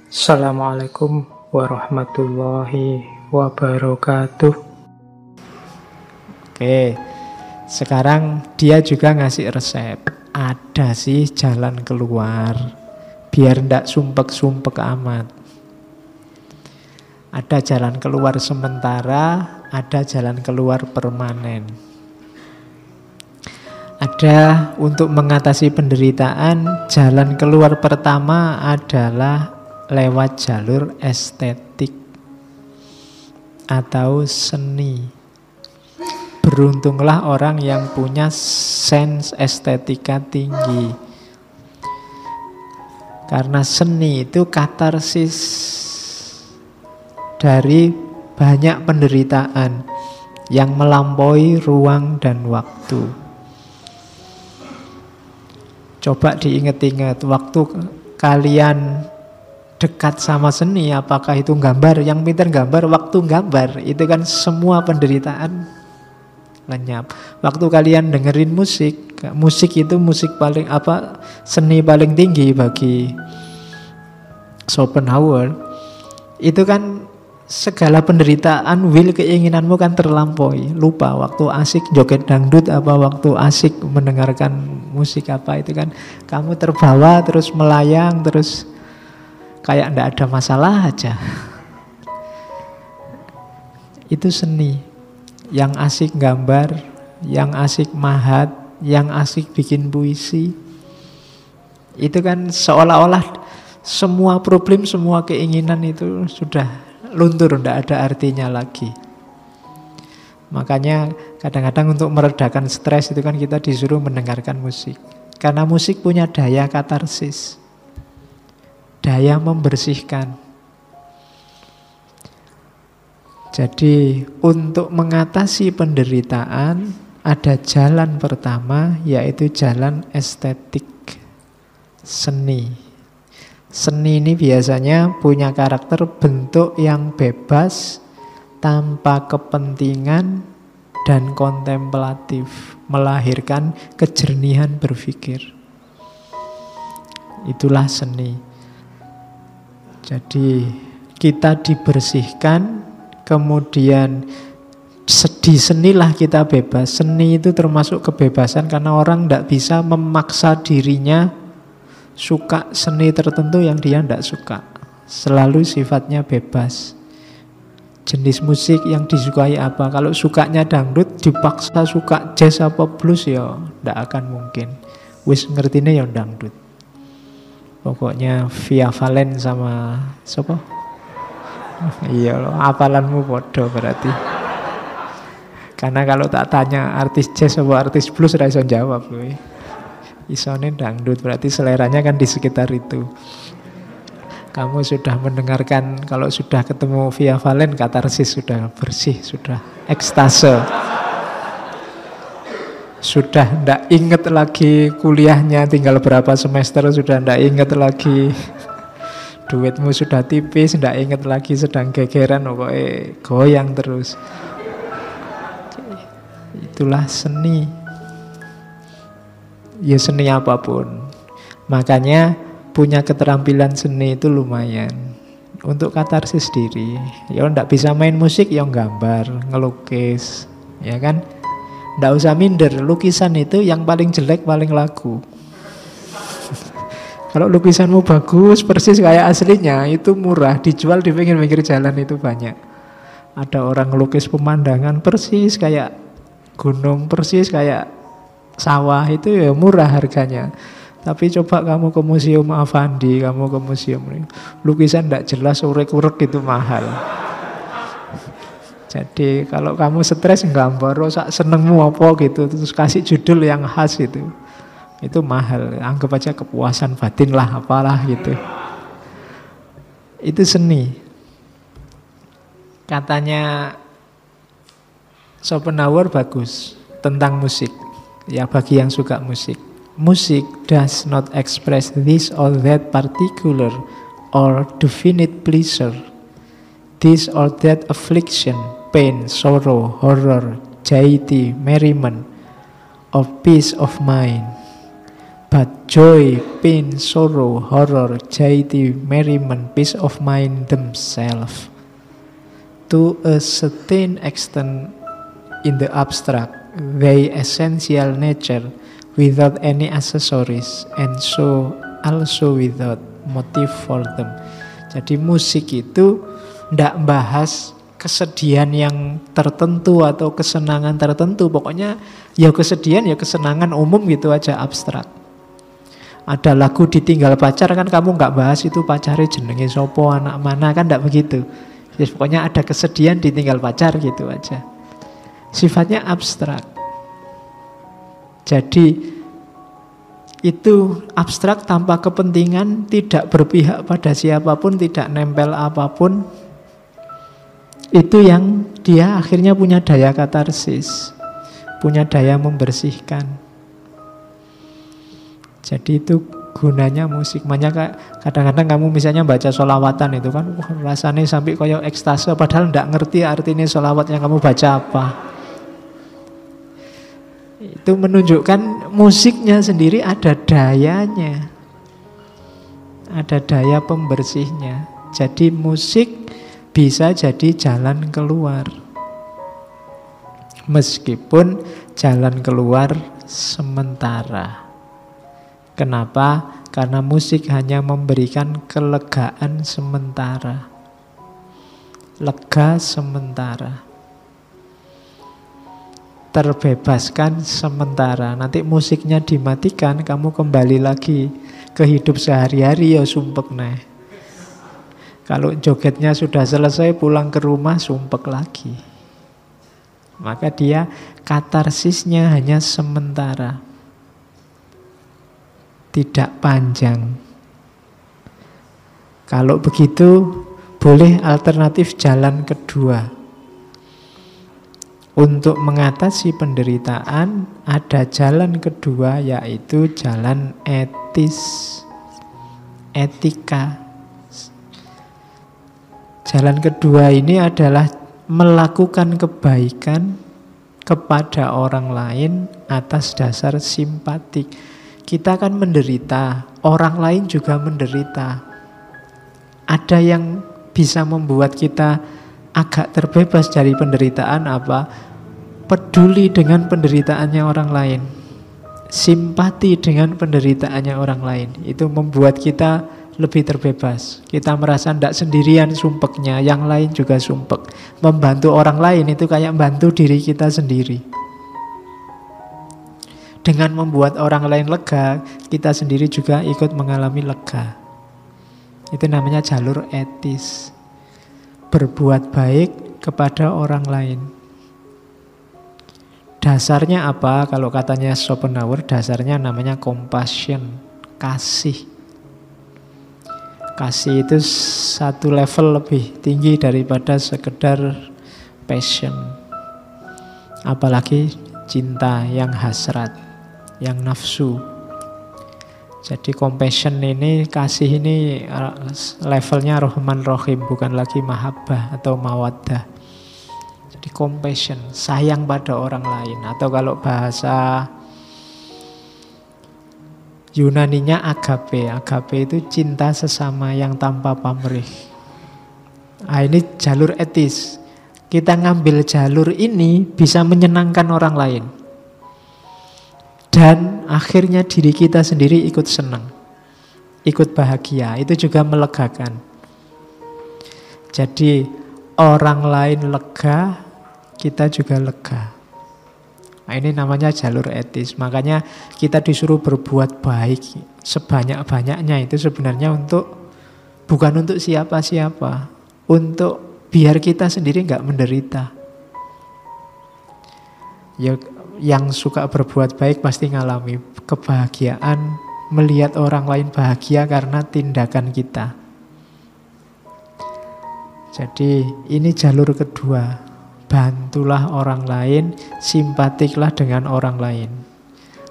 Assalamualaikum warahmatullahi wabarakatuh. Oke, sekarang dia juga ngasih resep. Ada sih jalan keluar, biar ndak sumpek-sumpek amat. Ada jalan keluar sementara, ada jalan keluar permanen. Ada untuk mengatasi penderitaan, jalan keluar pertama adalah lewat jalur estetik atau seni. Beruntunglah orang yang punya sense estetika tinggi. Karena seni itu katarsis dari banyak penderitaan yang melampaui ruang dan waktu. Coba diingat-ingat, waktu kalian dekat sama seni, apakah itu gambar? Yang pintar gambar, waktu gambar, itu kan semua penderitaan lenyap. Waktu kalian dengerin musik, musik itu musik paling seni paling tinggi bagi Schopenhauer. Itu kan segala penderitaan, keinginanmu kan terlampaui. Lupa waktu asik joget dangdut apa waktu asik mendengarkan musik apa, itu kan kamu terbawa terus melayang terus kayak ndak ada masalah aja. Itu seni. Yang asik gambar, yang asik mahat, yang asik bikin puisi. Itu kan seolah-olah semua problem, semua keinginan itu sudah luntur, ndak ada artinya lagi. Makanya kadang-kadang untuk meredakan stres itu kan kita disuruh mendengarkan musik. Karena musik punya daya katarsis, daya membersihkan. Jadi untuk mengatasi penderitaan ada jalan pertama, yaitu jalan estetik, seni. Seni ini biasanya punya karakter bentuk yang bebas, tanpa kepentingan dan kontemplatif, melahirkan kejernihan berpikir. Itulah seni. Jadi kita dibersihkan, kemudian di senilah kita bebas. Seni itu termasuk kebebasan karena orang tidak bisa memaksa dirinya suka seni tertentu yang dia tidak suka. Selalu sifatnya bebas. Jenis musik yang disukai apa? Kalau sukanya dangdut dipaksa suka jazz apa blues, ya tidak akan mungkin. Wis ngertine ya dangdut. Pokoknya Via Valen sama siapa? Iya loh, hafalanmu bodoh berarti. Karena kalau tak tanya artis jazz atau artis blues ora iso jawab kowe. Isone dangdut, berarti seleranya kan di sekitar itu. Kamu sudah mendengarkan, kalau sudah ketemu Via Valen, katarsis sudah bersih, sudah ekstase. Sudah ndak inget lagi kuliahnya tinggal berapa semester, sudah ndak inget lagi duitmu sudah tipis, ndak inget lagi sedang gegeran, pokoknya goyang terus. Itulah seni. Ya seni apapun. Makanya punya keterampilan seni itu lumayan untuk katarsis diri. Ya ndak bisa main musik, ya gambar, ngelukis, ya kan? Ndak usah minder, lukisan itu yang paling jelek paling laku. Kalau lukisanmu bagus, persis kayak aslinya, itu murah, dijual di pinggir-pinggir jalan itu banyak. Ada orang ngelukis pemandangan persis kayak gunung, persis kayak sawah, itu ya murah harganya. Tapi coba kamu ke Museum Affandi, kamu ke museum, lukisan ndak jelas, urek-urek, itu mahal. Jadi kalau kamu stres gambar, sak senengmu apa gitu, terus kasih judul yang khas itu mahal. Anggap aja kepuasan batin lah, apalah gitu. Itu seni. Katanya Schopenhauer bagus tentang musik. Ya bagi yang suka musik. Music does not express this or that particular or definite pleasure, this or that affliction, pain, sorrow, horror, gaiety, merriment, or peace of mind, But joy, pain, sorrow, horror, anxiety, merriment, peace of mind themselves, to a certain extent in the abstract, they essential nature without any accessories, and so also without motive for them. Jadi musik itu tidak bahas kesedihan yang tertentu atau kesenangan tertentu. Pokoknya ya kesedihan ya kesenangan umum gitu aja, abstrak. Ada lagu ditinggal pacar kan kamu nggak bahas itu pacarnya jenenge sopo, anak mana, kan tidak begitu. Jadi pokoknya ada kesedihan ditinggal pacar gitu aja. Sifatnya abstrak. Jadi itu abstrak tanpa kepentingan, tidak berpihak pada siapapun, tidak nempel apapun. Itu yang dia akhirnya punya daya katarsis, punya daya membersihkan. Jadi itu gunanya musik. Makanya kadang-kadang kamu misalnya baca sholawatan itu kan rasanya sampai koyo ekstase, padahal tidak ngerti artinya sholawat yang kamu baca apa. Itu menunjukkan musiknya sendiri ada dayanya, ada daya pembersihnya. Jadi musik bisa jadi jalan keluar, meskipun jalan keluar sementara. Kenapa? Karena musik hanya memberikan kelegaan sementara, lega sementara, terbebaskan sementara. Nanti musiknya dimatikan, kamu kembali lagi ke hidup sehari-hari ya sumpek nih. Kalau jogetnya sudah selesai, pulang ke rumah sumpek lagi. Maka dia katarsisnya hanya sementara, tidak panjang. Kalau begitu boleh alternatif jalan kedua. Untuk mengatasi penderitaan ada jalan kedua, yaitu jalan etis, etika. Jalan kedua ini adalah melakukan kebaikan kepada orang lain atas dasar simpatik. Kita kan menderita, orang lain juga menderita. Ada yang bisa membuat kita agak terbebas dari penderitaan apa? Peduli dengan penderitaannya orang lain, simpati dengan penderitaannya orang lain. Itu membuat kita lebih terbebas. Kita merasa tidak sendirian sumpeknya, yang lain juga sumpek. Membantu orang lain itu kayak membantu diri kita sendiri. Dengan membuat orang lain lega, kita sendiri juga ikut mengalami lega. Itu namanya jalur etis. Berbuat baik kepada orang lain. Dasarnya apa? Kalau katanya Schopenhauer, dasarnya namanya compassion, kasih. Kasih itu satu level lebih tinggi daripada sekedar passion. Apalagi cinta yang hasrat, yang nafsu. Jadi compassion ini, kasih ini levelnya Rahman Rahim, bukan lagi mahabbah atau mawaddah. Jadi compassion, sayang pada orang lain. Atau kalau bahasa Yunaninya agape. Agape itu cinta sesama yang tanpa pamrih. Nah, ini jalur etis. Kita ngambil jalur ini bisa menyenangkan orang lain. Dan akhirnya diri kita sendiri ikut senang, ikut bahagia. Itu juga melegakan. Jadi orang lain lega, kita juga lega. Nah, ini namanya jalur etis. Makanya kita disuruh berbuat baik sebanyak-banyaknya. Itu sebenarnya bukan untuk siapa-siapa, untuk biar kita sendiri nggak menderita. Ya, yang suka berbuat baik pasti ngalami kebahagiaan melihat orang lain bahagia karena tindakan kita. Jadi ini jalur kedua. Bantulah orang lain, simpatiklah dengan orang lain.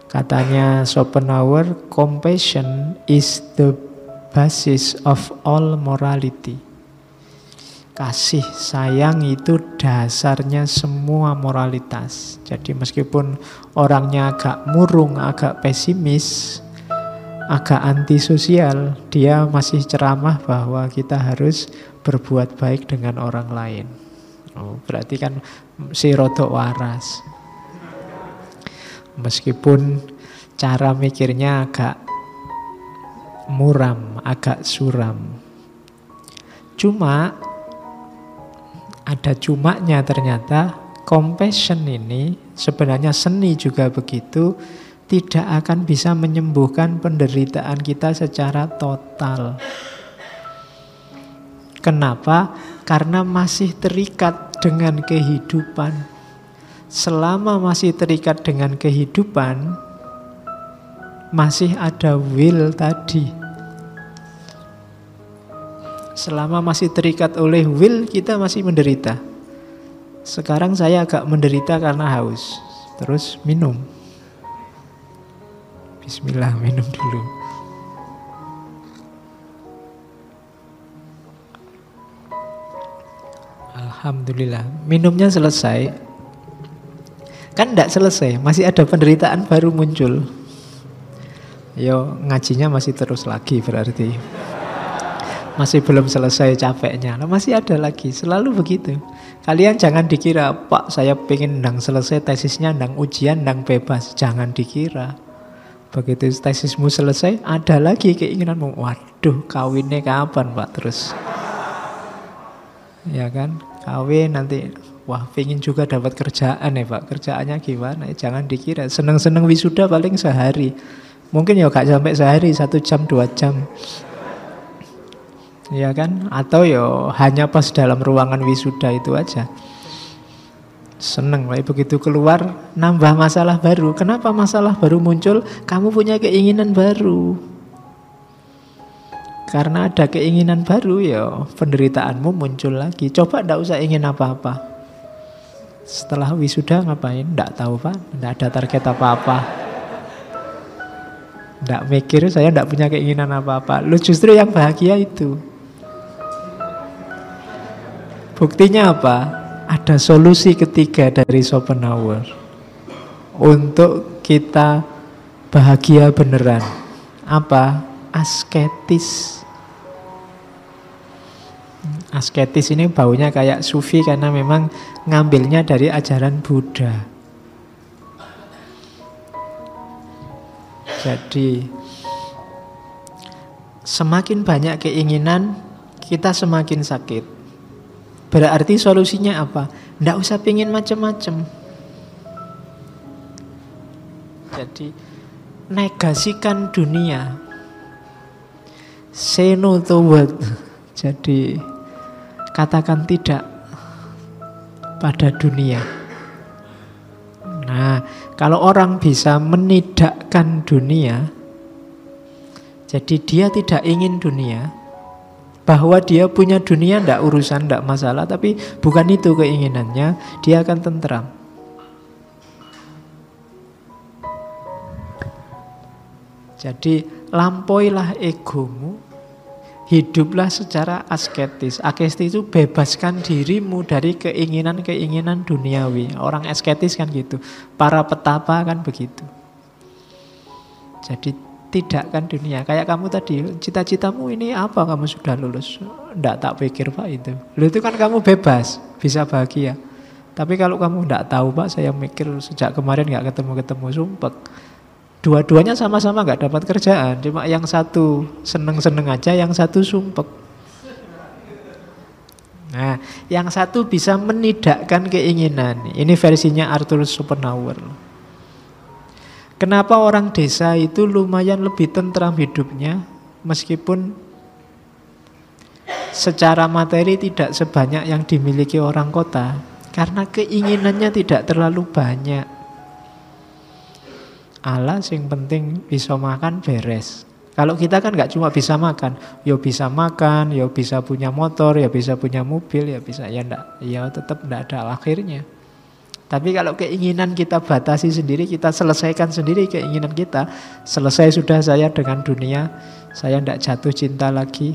Katanya Schopenhauer, compassion is the basis of all morality. Kasih sayang itu dasarnya semua moralitas. Jadi meskipun orangnya agak murung, agak pesimis, agak antisosial. Dia masih ceramah bahwa kita harus berbuat baik dengan orang lain. Oh, berarti kan si rodok waras. Meskipun cara mikirnya agak muram, agak suram. Cuma ada cumanya ternyata. Compassion ini sebenarnya seni juga begitu, tidak akan bisa menyembuhkan penderitaan kita secara total. Kenapa? Karena masih terikat dengan kehidupan. Selama masih terikat dengan kehidupan, masih ada will tadi. Selama masih terikat oleh will, kita masih menderita. Sekarang saya agak menderita karena haus. Terus minum. Bismillah, minum dulu. Alhamdulillah, minumnya selesai. Kan tidak selesai, masih ada penderitaan baru muncul. Yo, ngajinya masih terus lagi berarti. Masih belum selesai capeknya, masih ada lagi, selalu begitu. Kalian jangan dikira, Pak saya pengen ndang selesai tesisnya, ndang ujian, ndang bebas. Jangan dikira. Begitu tesismu selesai, ada lagi keinginanmu. Waduh, kawinnya kapan Pak? Terus ya kan, kawin nanti. Wah, pengen juga dapat kerjaan ya Pak. Kerjaannya gimana? Jangan dikira, seneng-seneng wisuda paling sehari. Mungkin ya gak sampai sehari, 1 jam, 2 jam. Ya kan? Atau yo hanya pas dalam ruangan wisuda itu aja. Seneng, begitu keluar nambah masalah baru. Kenapa masalah baru muncul? Kamu punya keinginan baru. Karena ada keinginan baru ya penderitaanmu muncul lagi. Coba ndak usah ingin apa-apa. Setelah wisuda ngapain? Ndak tahu Pak. Ndak ada target apa-apa. Ndak mikir, saya ndak punya keinginan apa-apa. Lu justru yang bahagia itu. Buktinya apa? Ada solusi ketiga dari Schopenhauer untuk kita bahagia beneran. Apa? Asketis. Asketis ini baunya kayak sufi karena memang ngambilnya dari ajaran Buddha. Jadi semakin banyak keinginan, kita semakin sakit. Berarti solusinya apa? Nggak usah pingin macam-macam. Jadi negasikan dunia. Say no to what? Jadi katakan tidak pada dunia. Nah, kalau orang bisa menidakkan dunia, jadi dia tidak ingin dunia. Bahwa dia punya dunia tidak urusan, tidak masalah. Tapi bukan itu keinginannya, dia akan tentram. Jadi lampauilah egomu, hiduplah secara asketis. Asketis itu bebaskan dirimu dari keinginan-keinginan duniawi. Orang asketis kan gitu. Para petapa kan begitu. Jadi tidakkan dunia. Kayak kamu tadi, cita-citamu ini apa? Kamu sudah lulus? Nggak tak pikir Pak itu. Lalu itu kan kamu bebas, bisa bahagia. Tapi kalau kamu nggak tahu Pak, saya mikir sejak kemarin nggak ketemu-ketemu, sumpek. Dua-duanya sama-sama nggak dapat kerjaan. Cuma yang satu seneng-seneng aja, yang satu sumpek. Nah, yang satu bisa menidakkan keinginan. Ini versinya Arthur Schopenhauer. Kenapa orang desa itu lumayan lebih tentram hidupnya meskipun secara materi tidak sebanyak yang dimiliki orang kota? Karena keinginannya tidak terlalu banyak. Alas yang penting bisa makan beres. Kalau kita kan gak cuma bisa makan, ya bisa makan, ya bisa punya motor, ya bisa punya mobil, ya bisa, ya enggak, ya tetap enggak ada akhirnya. Tapi kalau keinginan kita batasi sendiri, kita selesaikan sendiri keinginan kita. Selesai sudah saya dengan dunia, saya tidak jatuh cinta lagi.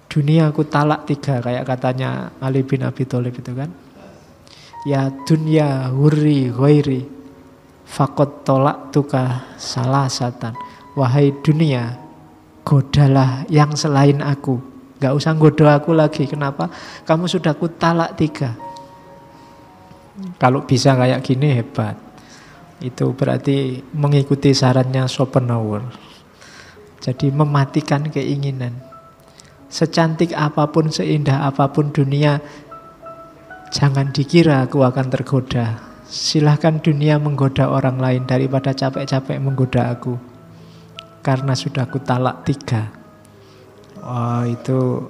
Dunia aku talak 3, kayak katanya Ali bin Abi Thalib itu kan. Ya dunya hurri ghairi, faqad tolak tuka salah satan. wahai dunia, godalah yang selain aku. Gak usah goda aku lagi. Kenapa? Kamu sudah ku talak 3. Kalau bisa kayak gini hebat. Itu berarti mengikuti sarannya Schopenhauer. Jadi mematikan keinginan. Secantik apapun, seindah apapun dunia, jangan dikira aku akan tergoda. Silahkan dunia menggoda orang lain daripada capek-capek menggoda aku. Karena sudah ku talak 3. Wah, itu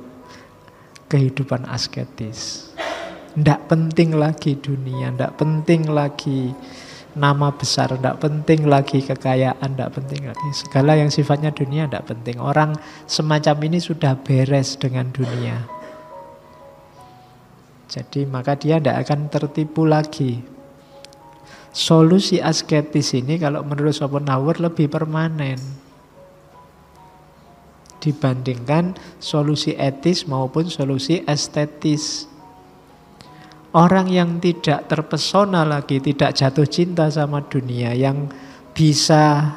kehidupan asketis. Tidak penting lagi dunia, tidak penting lagi nama besar, tidak penting lagi kekayaan, tidak penting lagi. Segala yang sifatnya dunia tidak penting. Orang semacam ini sudah beres dengan dunia. Jadi maka dia tidak akan tertipu lagi. Solusi asketis ini kalau menurut Schopenhauer lebih permanen dibandingkan solusi etis maupun solusi estetis. Orang yang tidak terpesona lagi, tidak jatuh cinta sama dunia, yang bisa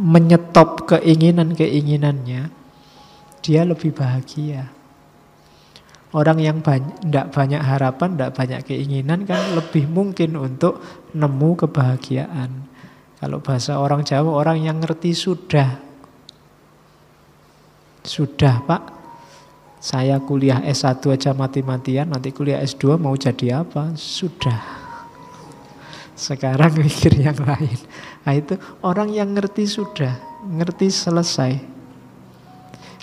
menyetop keinginan-keinginannya, dia lebih bahagia. Orang yang tidak banyak harapan, tidak banyak keinginan kan lebih mungkin untuk nemu kebahagiaan. Kalau bahasa orang Jawa, orang yang ngerti sudah. Sudah Pak, saya kuliah S1 aja mati-matian, nanti kuliah S2 mau jadi apa? Sudah. Sekarang mikir yang lain. Nah itu orang yang ngerti sudah, ngerti selesai.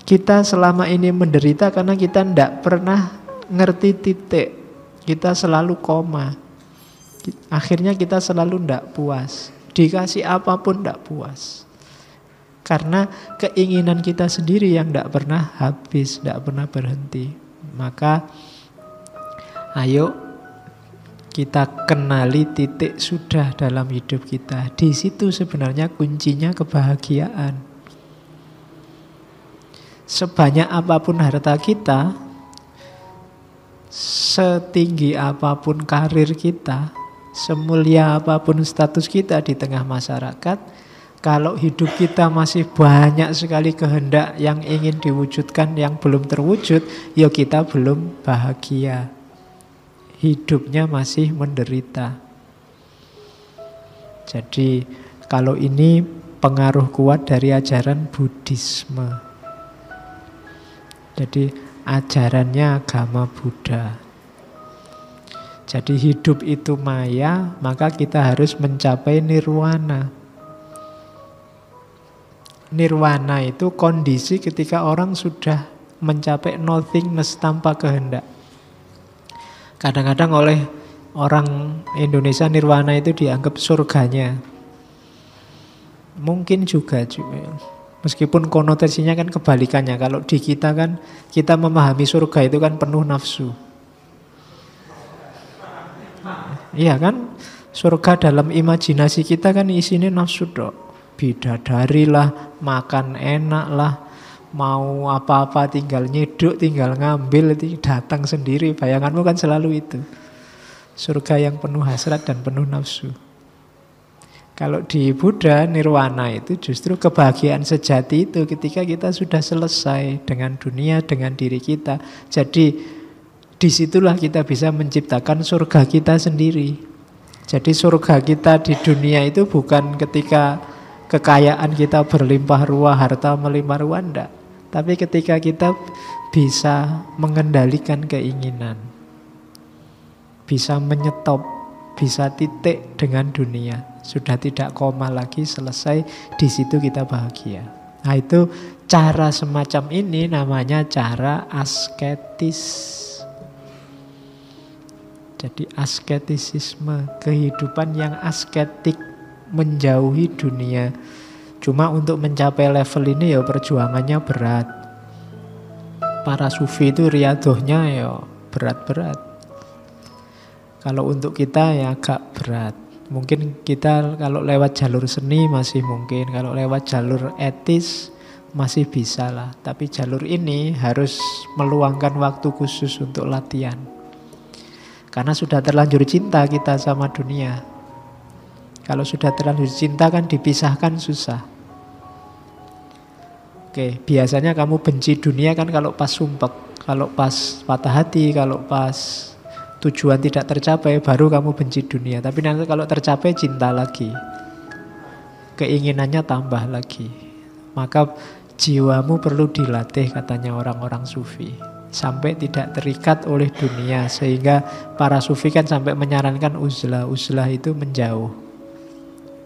Kita selama ini menderita karena kita tidak pernah ngerti titik. Kita selalu koma. Akhirnya kita selalu tidak puas. Dikasih apapun tidak puas. Karena keinginan kita sendiri yang tidak pernah habis, tidak pernah berhenti. Maka ayo kita kenali titik sudah dalam hidup kita. Di situ sebenarnya kuncinya kebahagiaan. Sebanyak apapun harta kita, setinggi apapun karir kita, semulia apapun status kita di tengah masyarakat, kalau hidup kita masih banyak sekali kehendak yang ingin diwujudkan yang belum terwujud, ya kita belum bahagia. Hidupnya masih menderita. Jadi kalau ini pengaruh kuat dari ajaran Buddhisme. Jadi ajarannya agama Buddha. Jadi hidup itu maya, maka kita harus mencapai nirwana. Nirwana itu kondisi ketika orang sudah mencapai nothingness tanpa kehendak. Kadang-kadang oleh orang Indonesia nirwana itu dianggap surganya. Mungkin juga. Meskipun konotasinya kan kebalikannya. Kalau di kita kan, kita memahami surga itu kan penuh nafsu. Iya kan? Surga dalam imajinasi kita kan isinya nafsu dok. Bidadari lah, makan enak lah, mau apa-apa tinggal nyeduk, tinggal ngambil, datang sendiri. Bayanganmu kan selalu itu. Surga yang penuh hasrat dan penuh nafsu. Kalau di Buddha, nirwana itu justru kebahagiaan sejati itu ketika kita sudah selesai dengan dunia, dengan diri kita. Jadi disitulah kita bisa menciptakan surga kita sendiri. Jadi surga kita di dunia itu bukan ketika kekayaan kita berlimpah ruah, harta melimpah ruah, enggak. Tapi ketika kita bisa mengendalikan keinginan, bisa menyetop, bisa titik dengan dunia. Sudah tidak koma lagi, selesai, di situ kita bahagia. Nah itu cara semacam ini namanya cara asketis. Jadi asketisisme, kehidupan yang asketik, menjauhi dunia. Cuma untuk mencapai level ini ya perjuangannya berat. Para sufi itu riadohnya ya berat-berat. Kalau untuk kita ya agak berat. Mungkin kita kalau lewat jalur seni masih mungkin, kalau lewat jalur etis masih bisa lah. Tapi jalur ini harus meluangkan waktu khusus untuk latihan. Karena sudah terlanjur cinta kita sama dunia. Kalau sudah terlanjur cinta kan dipisahkan susah. Oke, biasanya kamu benci dunia kan kalau pas sumpek, kalau pas patah hati, kalau pas tujuan tidak tercapai, baru kamu benci dunia. Tapi nanti kalau tercapai, cinta lagi. Keinginannya tambah lagi. Maka jiwamu perlu dilatih, katanya orang-orang sufi, sampai tidak terikat oleh dunia. Sehingga para sufi kan sampai menyarankan uzlah. Uzlah itu menjauh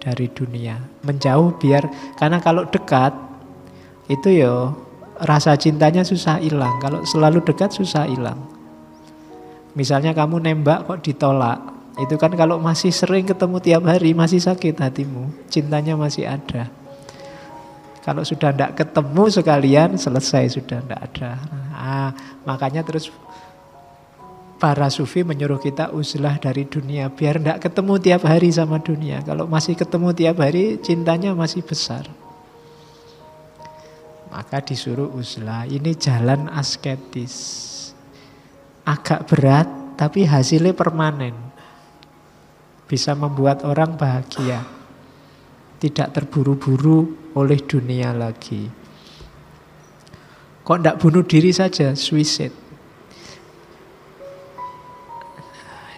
dari dunia. Menjauh biar, karena kalau dekat itu ya rasa cintanya susah hilang. Kalau selalu dekat susah hilang. Misalnya kamu nembak kok ditolak, itu kan kalau masih sering ketemu tiap hari masih sakit hatimu, cintanya masih ada. Kalau sudah tidak ketemu sekalian, selesai, sudah tidak ada. Makanya terus para sufi menyuruh kita uzlah dari dunia, biar tidak ketemu tiap hari sama dunia. Kalau masih ketemu tiap hari, cintanya masih besar. Maka disuruh uzlah. Ini jalan asketis. Agak berat, tapi hasilnya permanen. Bisa membuat orang bahagia. Tidak terburu-buru oleh dunia lagi. Kok tidak bunuh diri saja, suicide?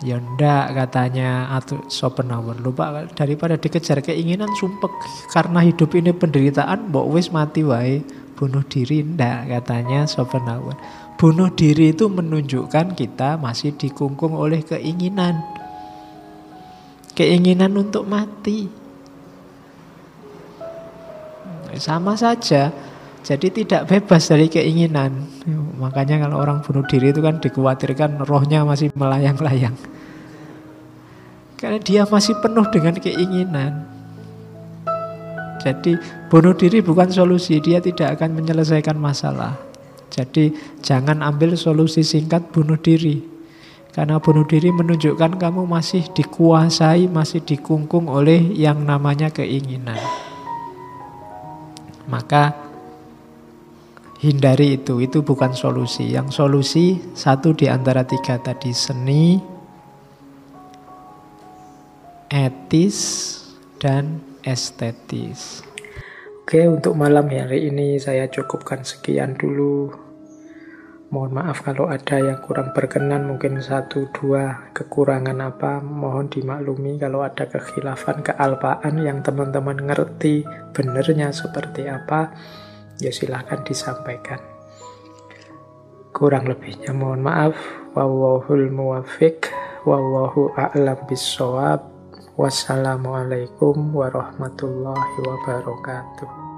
Ya ndak, katanya Schopenhauer. Lupa, daripada dikejar keinginan sumpek, karena hidup ini penderitaan, mbok wis mati wae. Bunuh diri ndak, katanya Schopenhauer. Bunuh diri itu menunjukkan kita masih dikungkung oleh keinginan. Keinginan untuk mati. Sama saja. Jadi tidak bebas dari keinginan. Makanya kalau orang bunuh diri itu kan dikhawatirkan rohnya masih melayang-layang. Karena dia masih penuh dengan keinginan. Jadi bunuh diri bukan solusi, dia tidak akan menyelesaikan masalah. Jadi jangan ambil solusi singkat bunuh diri. Karena bunuh diri menunjukkan kamu masih dikuasai, masih dikungkung oleh yang namanya keinginan. Maka hindari itu bukan solusi. Yang solusi satu di antara tiga tadi, seni, etis, dan estetis. Oke, untuk malam hari ini saya cukupkan sekian dulu. Mohon maaf kalau ada yang kurang berkenan, mungkin 1-2 kekurangan apa, mohon dimaklumi. Kalau ada kekhilafan, kealpaan yang teman-teman ngerti benernya seperti apa, ya silahkan disampaikan. Kurang lebihnya mohon maaf. Wallahul muwaffiq, wallahu a'lam bissawab. Wassalamualaikum warahmatullahi wabarakatuh.